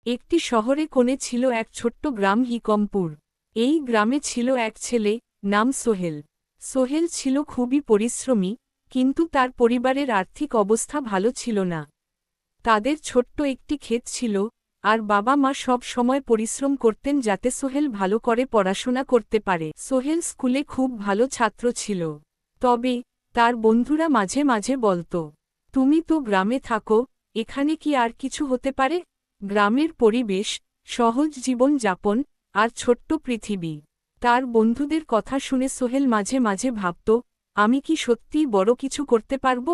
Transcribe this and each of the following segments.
একটি শহরে কোণে ছিল এক ছোট্ট গ্রাম হিকমপুর। এই গ্রামে ছিল এক ছেলে, নাম সোহেল। সোহেল ছিল খুবই পরিশ্রমী, কিন্তু তার পরিবারের আর্থিক অবস্থা ভালো ছিল না। তাদের ছোট্ট একটি ক্ষেত ছিল, আর বাবা মা সব সময় পরিশ্রম করতেন যাতে সোহেল ভালো করে পড়াশোনা করতে পারে। সোহেল স্কুলে খুব ভালো ছাত্র ছিল। তবে তার বন্ধুরা মাঝে মাঝে বলত, তুমি তো গ্রামে থাকো, এখানে কি আর কিছু হতে পারে? গ্রামের পরিবেশ, সহজ জীবন যাপন, আর ছোট্ট পৃথিবী। তার বন্ধুদের কথা শুনে সোহেল মাঝে মাঝে ভাবত, আমি কি সত্যিই বড় কিছু করতে পারব?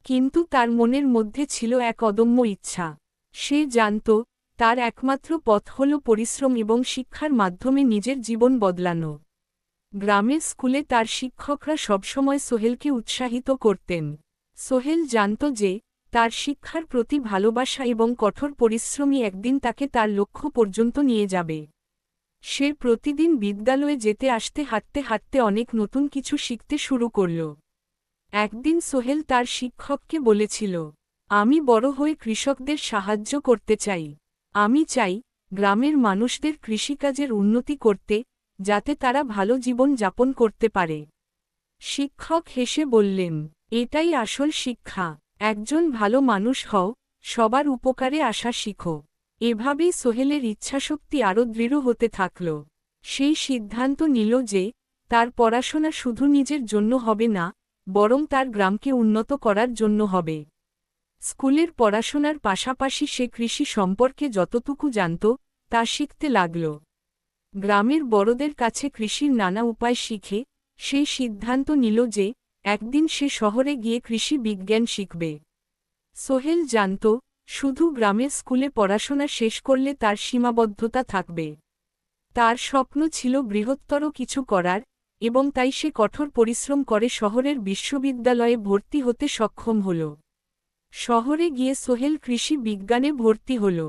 কিন্তু তার মনের মধ্যে ছিল এক অদম্য ইচ্ছা। সে জানত, তার একমাত্র পথ হল পরিশ্রম এবং শিক্ষার মাধ্যমে নিজের জীবন বদলানো। গ্রামের স্কুলে তার শিক্ষকরা সবসময় সোহেলকে উৎসাহিত করতেন। সোহেল জানত যে, তার শিক্ষার প্রতি ভালোবাসা এবং কঠোর পরিশ্রমই একদিন তাকে তার লক্ষ্য পর্যন্ত নিয়ে যাবে। সে প্রতিদিন বিদ্যালয়ে যেতে আসতে হাঁটতে হাঁটতে অনেক নতুন কিছু শিখতে শুরু করল। একদিন সোহেল তার শিক্ষককে বলেছিল, আমি বড় হয়ে কৃষকদের সাহায্য করতে চাই। আমি চাই, গ্রামের মানুষদের কৃষিকাজের উন্নতি করতে, যাতে তারা ভালো জীবন যাপন করতে পারে। শিক্ষক হেসে বললেন, এটাই আসল শিক্ষা। একজন ভালো মানুষ হও, সবার উপকারে আসা শিখো। এভাবেই সোহেলের ইচ্ছাশক্তি আরও দৃঢ় হতে থাকল। সেই সিদ্ধান্ত নিল যে, তার পড়াশোনা শুধু নিজের জন্য হবে না, বরং তার গ্রামকে উন্নত করার জন্য হবে। স্কুলের পড়াশোনার পাশাপাশি সে কৃষি সম্পর্কে যতটুকু জানত, তা শিখতে লাগল। গ্রামের বড়দের কাছে কৃষির নানা উপায় শিখে, সেই সিদ্ধান্ত নিল যে, একদিন সে শহরে গিয়ে কৃষি বিজ্ঞান শিখবে। সোহেল জানত, শুধু গ্রামের স্কুলে পড়াশোনা শেষ করলে তার সীমাবদ্ধতা থাকবে। তার স্বপ্ন ছিল বৃহত্তর কিছু করার, এবং তাই সে কঠোর পরিশ্রম করে শহরের বিশ্ববিদ্যালয়ে ভর্তি হতে সক্ষম হল। শহরে গিয়ে সোহেল কৃষি বিজ্ঞানে ভর্তি হল।